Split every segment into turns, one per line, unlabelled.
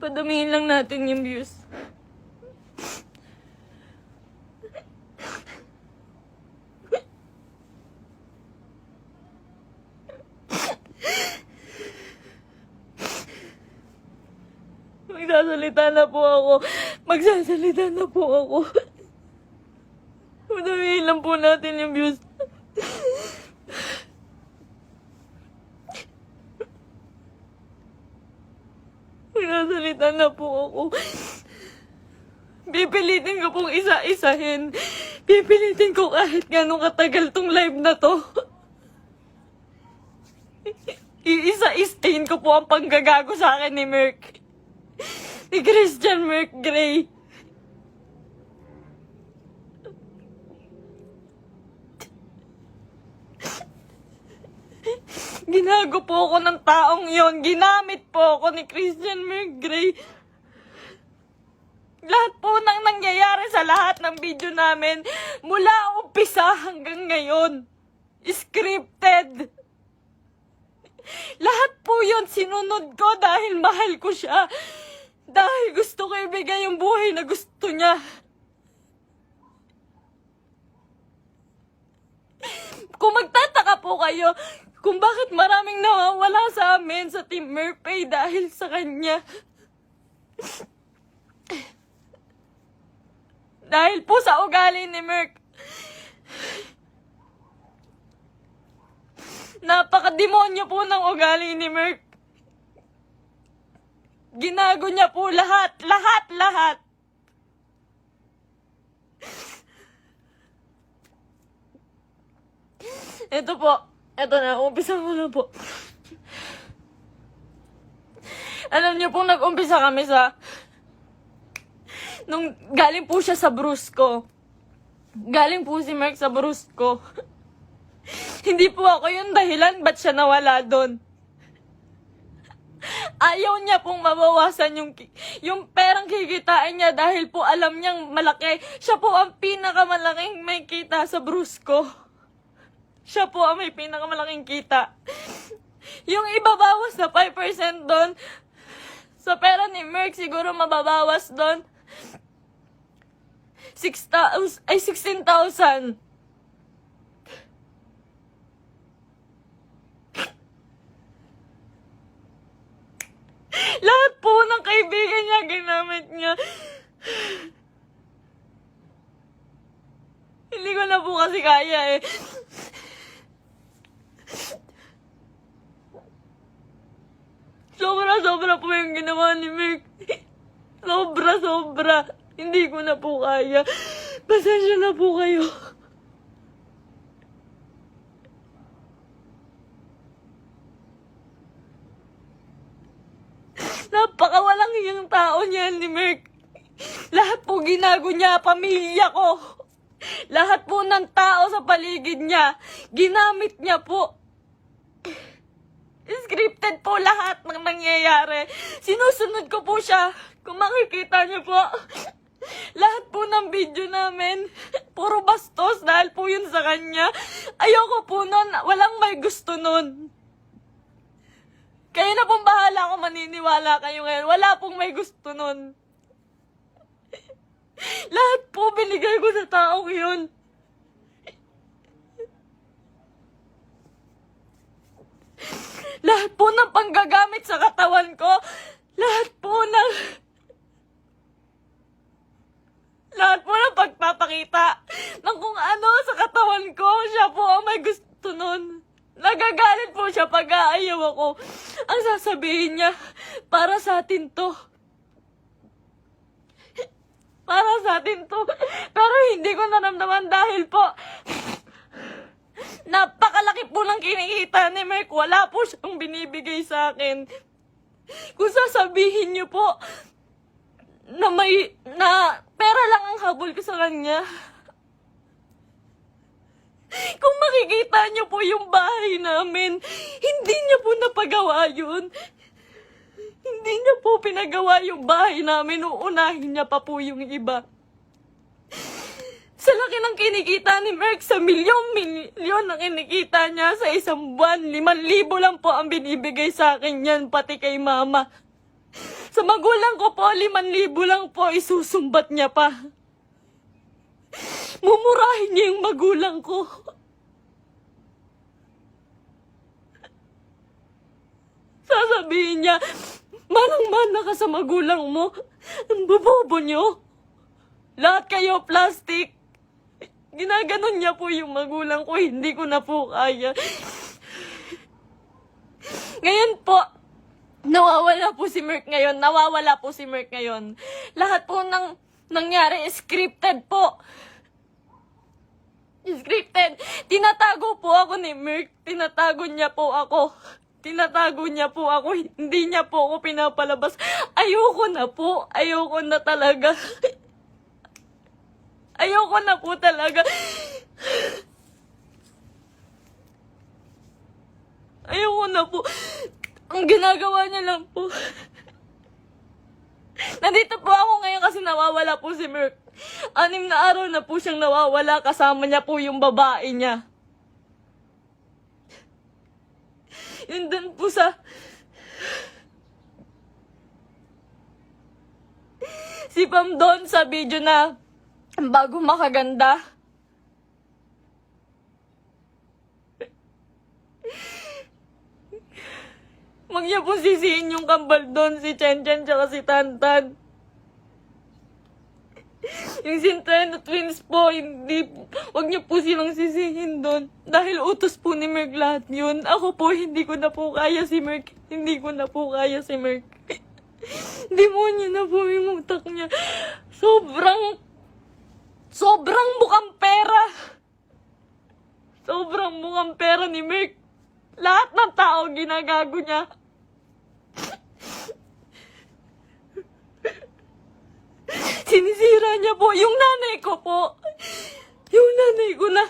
Padamihin lang natin yung views. Magsasalita na po ako. Magsasalita na po ako. Padamihin lang po natin yung views. Magsasalita na po ako. Pipilitin ko pong isa-isahin. Pipilitin ko kahit gano'ng katagal tong live na to. Iisa-istain ko po ang panggagago sa akin ni Merc. Ni Christian Merc Gray. Ginago po ako ng taong yon. Ginamit po ako ni Christian Merc Gray. Lahat po ng nangyayari sa lahat ng video namin, mula umpisa hanggang ngayon, scripted. Lahat po yun sinunod ko dahil mahal ko siya. Dahil gusto ko ibigay yung buhay na gusto niya. Kung magtataka po kayo kung bakit maraming nawawala sa amin sa Team Merpay dahil sa kanya. Dahil po sa ugali ni Merc. Napakademonyo po ng ugali ni Merc. Ginago niya po lahat. Ito po. Ito na. Umpisa ko na po. Alam niyo po, nag-umpisa kami sa... Nung galing po siya sa Brusco. Galing po si Merc sa Brusco. Hindi po ako yung dahilan ba't siya nawala doon. Ayaw niya pong mabawasan yung perang kikitain niya dahil po alam niyang malaki. Siya po ang pinakamalaking may kita sa Brusco. Siya po ang may pinakamalaking kita. Yung ibabawas na 5% doon, sa pera ni Merc siguro mababawas doon 16,000. Lahat po ng kaibigan niya, ginamit niya. Hindi ko na po kasi kaya eh. Sobra po yung ginawa ni Merc. Sobra. Hindi ko na po kaya. Pasensya na po kayo. Napakawalang hiyang tao niya ni Merc. Lahat po ginago niya, pamilya ko. Lahat po ng tao sa paligid niya, ginamit niya po. Scripted po lahat ng nangyayari. Sinusunod ko po siya. Kung makikita niyo po, lahat po ng video namin, puro bastos dahil po yun sa kanya. Ayoko po nun, walang may gusto nun. Kayo na pong bahala kung maniniwala kayo ngayon. Wala pong may gusto nun. Lahat po binigay ko sa taong yun. Lahat po ng panggagamit sa katawan ko, lahat po ng pagpapakita ng kung ano sa katawan ko, siya po ang may gusto nun. Nagagalit po siya pag aayaw ako. Ang sasabihin niya, para sa atin to. Para sa atin to. Pero hindi ko naramdaman dahil po, napakalaki po ng kinikita ni Merc. Wala po siyang binibigay sa akin. Kung sasabihin niyo po na pera lang ang habol ko sa kanya. Kung makikita niyo po yung bahay namin, hindi niya po napagawa yun. Hindi niya po pinagawa yung bahay namin. Uunahin niya pa po yung iba. Sa laki ng kinikita ni Merc, sa milyon ang kinikita niya sa isang buwan. 5,000 lang po ang binibigay sa akin yan, pati kay mama. Sa magulang ko po, 5,000 lang po, isusumbat niya pa. Mumurahin niya yung magulang ko. Sasabihin niya, manang-mana ka sa magulang mo. Ang bobobo niyo. Lahat kayo plastic. Ginaganon niya po yung magulang ko, hindi ko na po kaya. Ngayon po, nawawala po si Merk ngayon. Nawawala po si Merk ngayon. Lahat po ng nangyari, scripted po. Scripted. Tinatago po ako ni Merk. Tinatago niya po ako. Tinatago niya po ako. Hindi niya po ako pinapalabas. Ayoko na po. Ayoko na talaga. Ayoko na po talaga. Ayoko na po. Ang ginagawa niya lang po. Nandito po ako ngayon kasi nawawala po si Merk. 6 na araw na po siyang nawawala. Kasama niya po yung babae niya. Yun dun po sa... Si Pam doon sa video na bago makaganda. Huwag niya po sisihin yung kambal doon, si Chen Chen tsaka si Tantan. Yung Centeno twins po, hindi, huwag niyo po silang sisihin doon. Dahil utos po ni Merk lahat yun. Ako po, hindi ko na po kaya si Merk. Hindi ko na po kaya si Merk. Demonyo na po yung utak niya. Sobrang bukang pera. Sobrang bukang pera ni Merk. Lahat ng tao ginagago niya. Sinisira niya po yung nanay ko po. Yung nanay ko na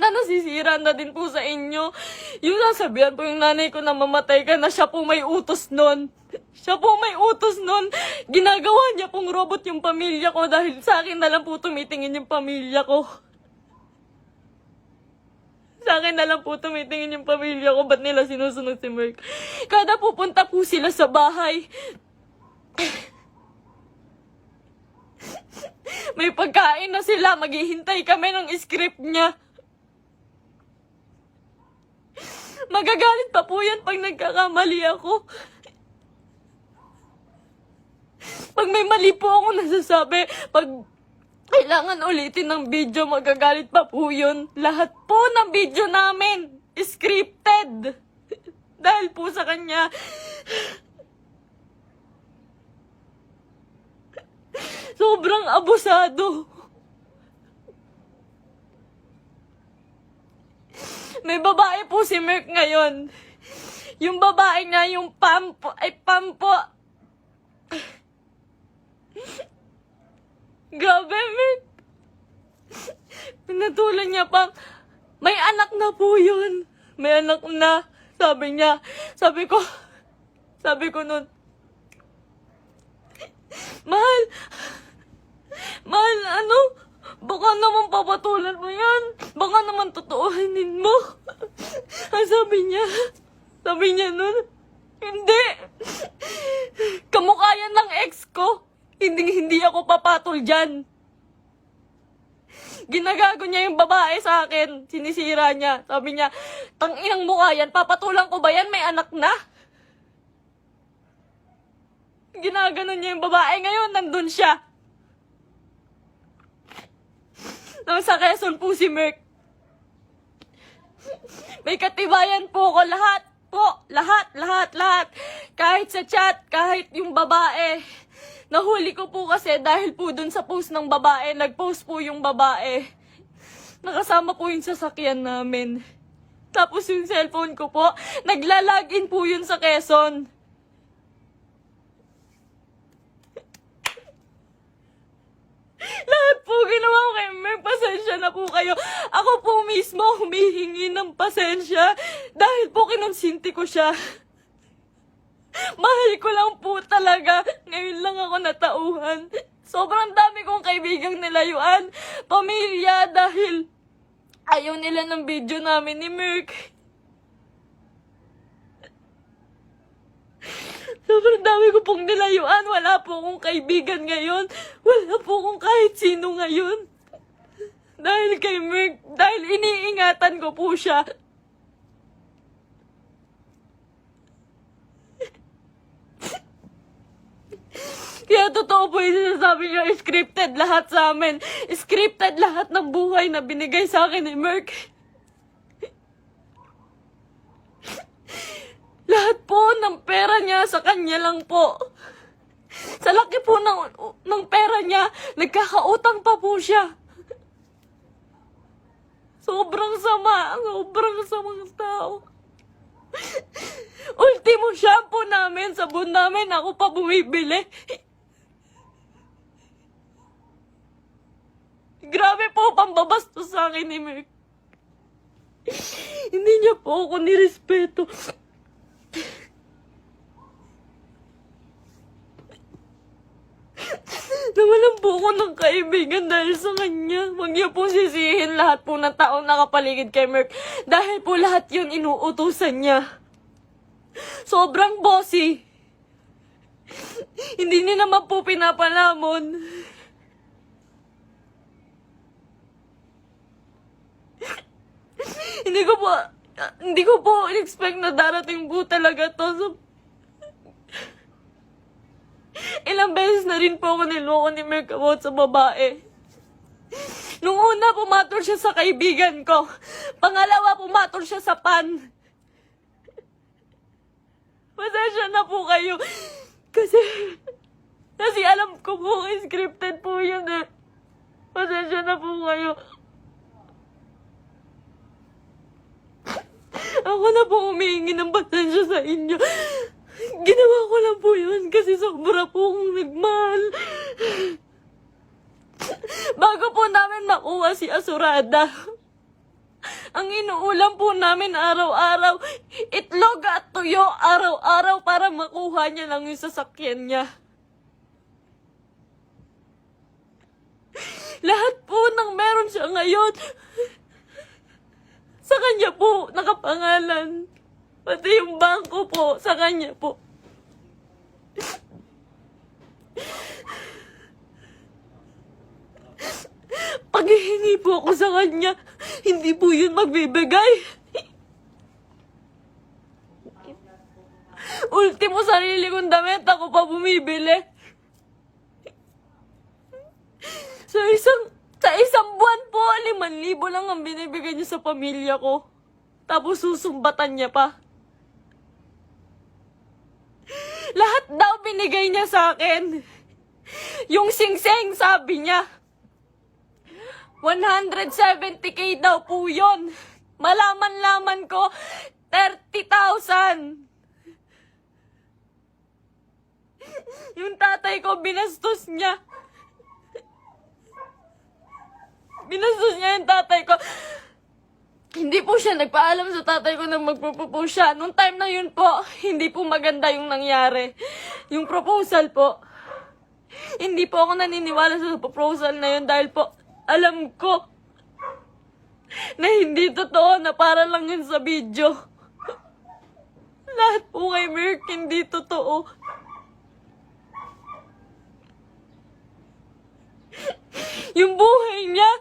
nasisira na din po sa inyo. Yung nasabihan po yung nanay ko na mamatay ka na, siya po may utos nun. Siya po may utos nun. Ginagawa niya pong robot yung pamilya ko dahil sa akin na lang po tumitingin yung pamilya ko. Sa akin na lang po tumitingin yung pamilya ko. Ba't nila sinusunod si Merk? Kada pupunta po sila sa bahay, may pagkain na sila. Maghihintay kami ng script niya. Magagalit pa po yan pag nagkakamali ako. Pag may mali po ako nasasabi, pag kailangan ulitin ng video, magagalit pa po yun. Lahat po ng video namin, scripted. Dahil po sa kanya. Sobrang abusado. May babae po si Merk ngayon. Yung babae niya, yung Pam po. Grabe, Merk. Pinatulan niya pa. May anak na po yun. May anak na. Sabi niya. Sabi ko nun, Mahal, baka naman papatulan mo yan. Baka naman totoohanin mo. Ang sabi niya nun, hindi. Kamukha yan ng ex ko. Hindi ako papatol dyan. Ginagago niya yung babae sa akin. Sinisira niya. Sabi niya, tanginang mukha yan. Papatulan ko ba yan? May anak na. Ginaganon niya yung babae. Ngayon, nandun siya. Sa Quezon po si Merk. May katibayan po ko. Lahat po. Lahat. Kahit sa chat, kahit yung babae. Nahuli ko po kasi dahil po dun sa post ng babae. Nag-post po yung babae. Nakasama po yung sasakyan namin. Tapos yung cellphone ko po, nagla-login po yun sa Quezon. Lahat po ginawa ko kay Merk. Pasensya na po kayo. Ako po mismo humihingi ng pasensya dahil po kinonsinti ko siya. Mahal ko lang po talaga. Ngayon lang ako natauhan. Sobrang dami kong kaibigang nilayuan. Pamilya dahil ayaw nila ng video namin ni Merk. Sobrang dami ko pong nilayuan. Wala po akong kaibigan ngayon. Wala po akong kahit sino ngayon. Dahil kay Merk, dahil iniingatan ko po siya. Kaya totoo po yung sinasabi niya, scripted lahat sa amin. Scripted lahat ng buhay na binigay sa akin ni Merk. Lahat po ng pera niya sa kanya lang po. Sa laki po ng pera niya, nagkakautang pa po siya. Sobrang samang tao. Ultimo shampoo namin, sabon namin, ako pa bumibili. Grabe po, pambabastos sa akin ni Merk. Hindi niya po ako nirespeto. Nawalan po ako ng kaibigan dahil sa kanya. Huwag niyo po sisihin lahat po ng taong nakapaligid kay Merk. Dahil po lahat yun inuutusan niya. Sobrang bossy. Hindi niya naman po pinapalamon. Hindi ko po expect na darating po talaga to. So, ilang beses na rin po ako niloko ni Merk about sa babae. Nung una, pumatol siya sa kaibigan ko. Pangalawa, pumatol siya sa pan. Pasensya na po kayo. Kasi alam ko po, scripted po yun eh. Pasensya na po kayo. Ako na po humihingi ng pasensya sa inyo. Ginawa ko lang po yun kasi sobra po akong nagmahal. Bago po namin makuha si Asurada, ang inuulam po namin araw-araw, itlog at tuyo araw-araw para makuha niya lang yung sasakyan niya. Lahat po ng meron siya ngayon, sa kanya po nakapangalan. Pati yung bangko po, sa kanya po. Paghihingi po ako sa kanya, hindi po yun magbibigay. Ultimo sarili kong damit, ako pa bumibili. Sa isang buwan po, 5,000 lang ang binibigay niya sa pamilya ko. Tapos susumbatan niya pa. Lahat daw binigay niya sa akin. Yung singseng, sabi niya, 170K daw po yun. Malaman-laman ko, 30,000. Yung tatay ko, binastos niya. Binastos niya yung tatay ko. Hindi po siya nagpaalam sa tatay ko na magpo-propose siya. Nung time na yun po, hindi po maganda yung nangyari. Yung proposal po. Hindi po ako naniniwala sa proposal na yun dahil po alam ko na hindi totoo, na para lang yun sa video. Lahat po kay Merk hindi totoo. Yung buhay niya,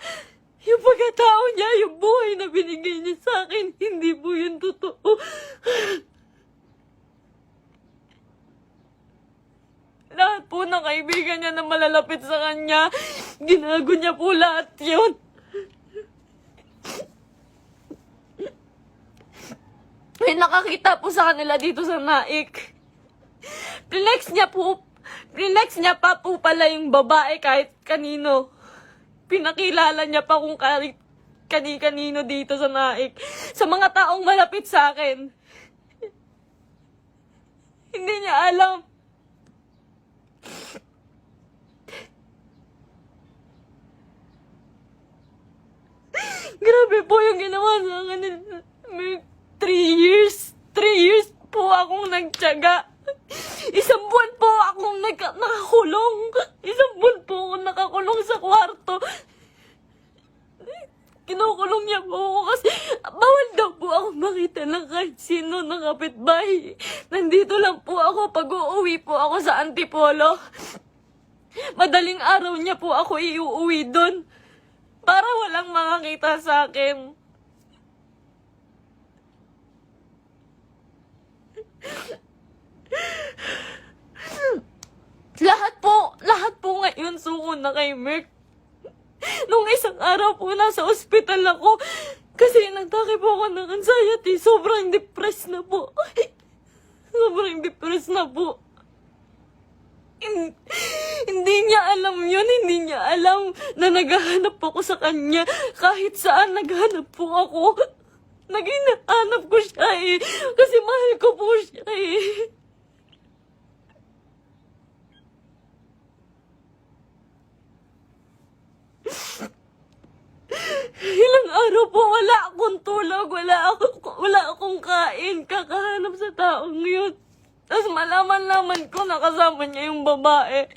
yung pagkatao niya, yung buhay na binigay niya sa akin, hindi po yun totoo. Lahat po ng kaibigan niya na malalapit sa kanya, ginago niya po lahat yun. May nakakita po sa kanila dito sa Naik. Flex niya pa po pala yung babae kahit kanino. Pinakilala niya pa kung kani-kanino dito sa Naik. Sa mga taong malapit sa akin. Hindi niya alam. Grabe po yung ginawa sa akin. May 3 years. 3 years po akong nagtiyaga. Isang buwan po akong nakakulong. Isang buwan po akong nakakulong sa kwarto. Kinukulong niya po ako kasi bawal daw po ako makita ng kahit sino. kapitbahay. Nandito lang po ako pag uuwi po ako sa Antipolo. Madaling araw niya po ako iuuwi doon. Para walang makakita sa akin. Lahat po ngayon suko na kay Merk. Nung isang araw po nasa ospital ako, kasi nagtake po ako ng anxiety, sobrang depressed na po. Sobrang depressed na po. Hindi niya alam yun, hindi niya alam na naghahanap ako sa kanya. Kahit saan naghahanap po ako. Naghahanap ko siya eh. Kasi mahal ko po siya eh. Ilang araw po wala akong tulog, wala akong kain, kakahanap sa taong yun. Tapos malaman-laman ko na kasama niya yung babae.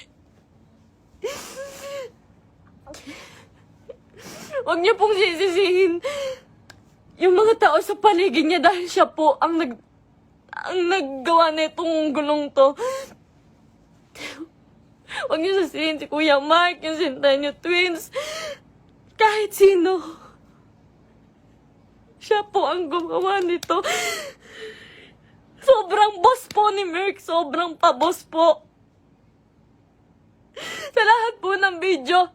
Huwag niyo pong sisisihin yung mga tao sa paligid niya dahil siya po ang naggawa nitong gulong to. Huwag niyo sisisihin si Kuya Mark, yung Centennial Twins. Kahit sino. Siya po ang gumawa nito. Sobrang boss po ni Merk. Sobrang pa-boss po. Sa lahat po ng video,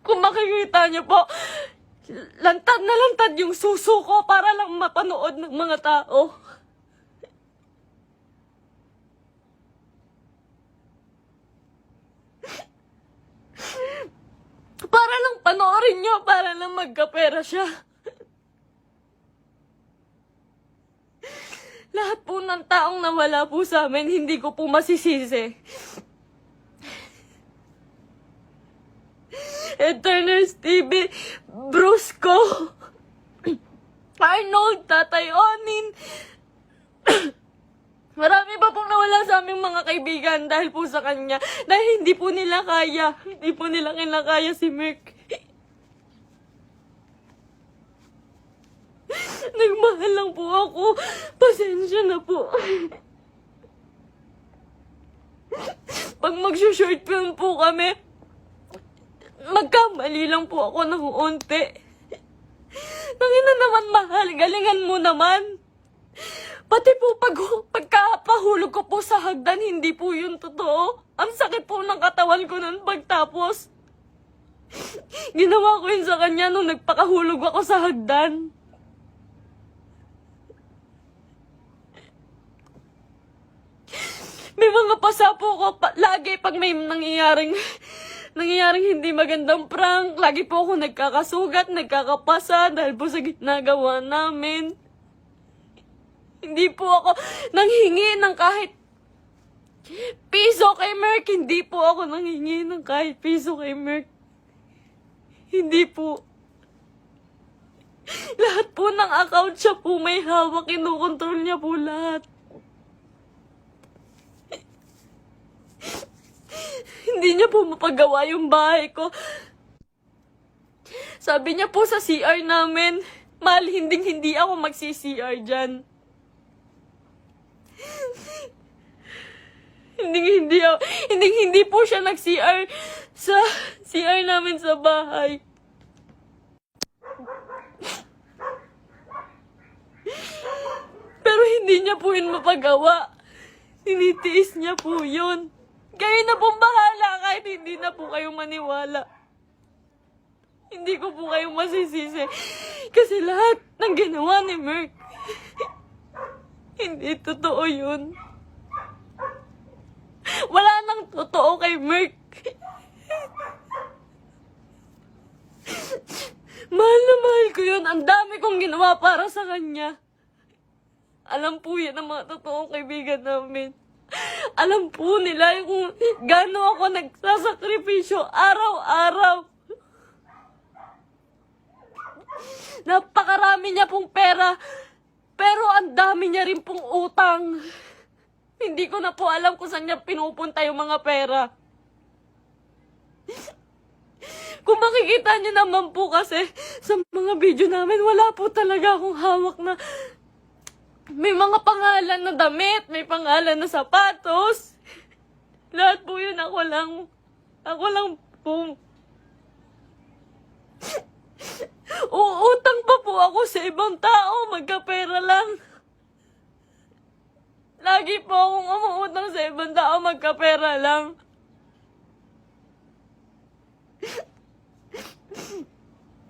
kung makikita niyo po, lantad na lantad yung suso ko para lang mapanood ng mga tao. Para lang panoorin niyo, para lang magkapera siya. Lahat po ng taong nawala po sa amin, hindi ko po masisisi. Eterners TV, Brusco, Arnold, Tatay Onin. Marami pa pong nawala sa aming mga kaibigan dahil po sa kanya. Dahil hindi po nila kaya. Hindi po nila kinakaya si Merk. Nagmahal lang po ako. Pasensya na po. Pag mag-short film po kami, magkamali lang po ako ng unti. Tangina naman, mahal. Galingan mo naman. Pati po pagkapahulog ko po sa hagdan, hindi po yun totoo. Ang sakit po ng katawan ko nun pagtapos. Ginawa ko yun sa kanya nung nagpakahulog ako sa hagdan. May mga pasa po ko lagi pag may nangyayaring hindi magandang prank. Lagi po ako nagkakasugat, nagkakapasa dahil po sa ginagawa namin. Hindi po ako nanghingi ng kahit piso kay Merk. Hindi po ako nanghingi ng kahit piso kay Merk. Hindi po. Lahat po ng account siya po may hawak. Kinukontrol niya po lahat. Hindi niya po mapagawa yung bahay ko. Sabi niya po sa CR namin, mahal, hindi ako magsi-CR dyan. Hindi po siya nag-CR sa CR namin sa bahay. Pero hindi niya po yun mapagawa. Tinitiis niya po yun. Kayo na pong bahala kahit hindi na po kayo maniwala. Hindi ko po kayo masisisi. Kasi lahat ng ginawa ni Merk, hindi totoo yun. Wala nang totoo kay Merk. Mahal na mahal ko yun. Ang dami kong ginawa para sa kanya. Alam po yan ang mga totoong kaibigan namin. Alam po nila kung gaano ako nagsasakripisyo araw-araw. Napakarami niya pong pera, pero ang dami niya rin pong utang. Hindi ko na po alam kung saan niya pinupunta yung mga pera. Kung makikita niyo naman po kasi sa mga video namin, wala po talaga akong hawak na May mga pangalan na damit, may pangalan na sapatos. Lahat po yun ako lang po. Uutang pa po ako sa ibang tao, magkapera lang. Lagi po akong umuutang sa ibang tao, magkapera lang.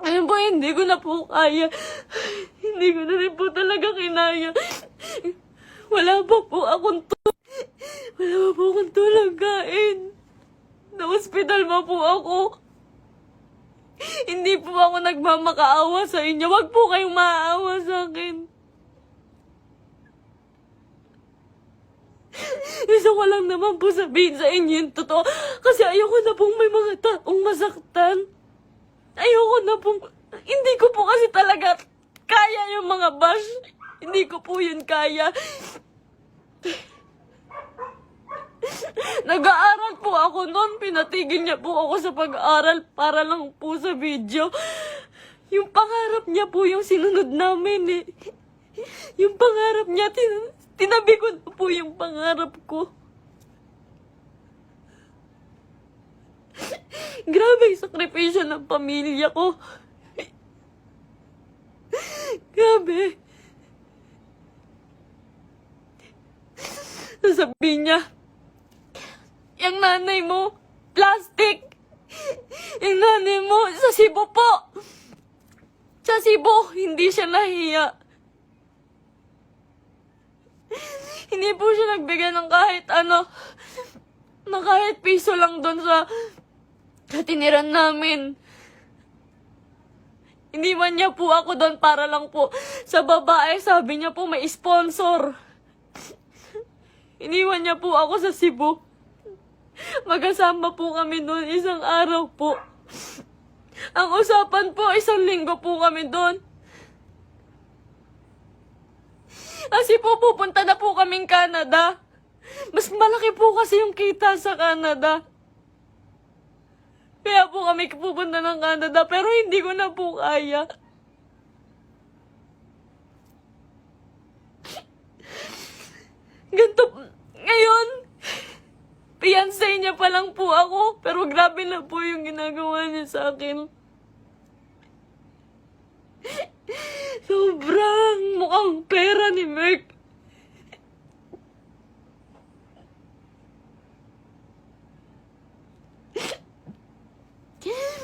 Ayun po, hindi ko na po kaya. Hindi ko na rin po talaga kinaya. Wala pa po akong tulog kain. Na-hospital pa po ako. Hindi po ako nagmamakaawa sa inyo. Wag po kayong maaawa sa akin. Gusto ko lang naman po sabihin sa inyo yung totoo. Kasi ayoko na pong may mga taong masaktan. Ayoko na pong... Hindi ko po kasi talaga kaya yung mga bash. Hindi ko po yun kaya. Nag-aaral po ako noon. Pinatigil niya po ako sa pag-aaral para lang po sa video. Yung pangarap niya po yung sinunod namin eh. Yung pangarap niya, tinabi ko na po yung pangarap ko. Grabe yung sakripisyo ng pamilya ko. Grabe. Sasabihin niya, yung nanay mo, plastic. Yung nanay mo, sa Cebu po. Sa Cebu, hindi siya nahiya. Hindi po siya nagbigay ng kahit ano, na kahit piso lang doon sa tiniran namin. Iniwan niya po ako doon para lang po sa babae. Sabi niya po may sponsor. Iniwan niya po ako sa Cebu. Magkasama po kami doon isang araw po. Ang usapan po, 1 linggo po kami doon. Kasi po pupunta na po kaming Canada. Mas malaki po kasi yung kita sa Canada. Kaya po kami pupunta ng Canada, pero hindi ko na po kaya. Ganito, ngayon, fiancé niya pa lang po ako, pero grabe na po yung ginagawa niya sa akin. Sobrang mukhang pera ni Merk.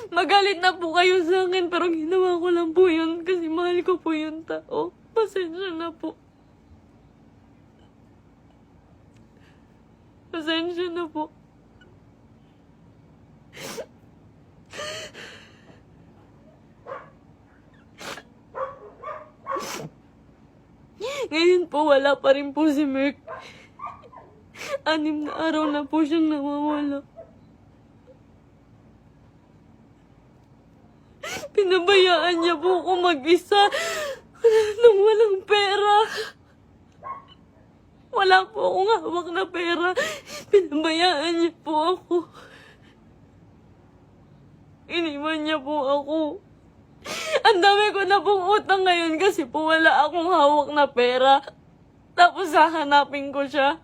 Magalit na po kayo sa akin, pero ginawa ko lang po yun kasi mahal ko po yung tao. Pasensya na po. Pasensya na po. Ngayon po, wala pa rin po si Merk. 6 na araw na po siyang nawawala. Pinabayaan niya po ako mag-isa nang walang pera. Wala po akong hawak na pera. Pinabayaan niya po ako. Iniwan niya po ako. Ang dami ko na pong utang ngayon kasi po wala akong hawak na pera. Tapos hahanapin ko siya.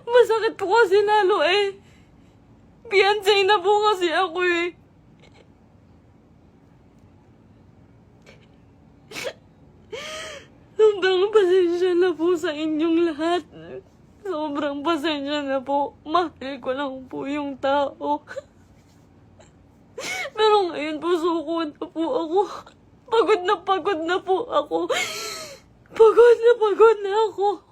Masakit po kasi lalo eh. Fiancé na po kasi ako eh. Sobrang pasensya na po sa inyong lahat. Sobrang pasensya na po. Mahal ko lang po yung tao. Pero ngayon po suko na po ako. Pagod na po ako. Pagod na ako.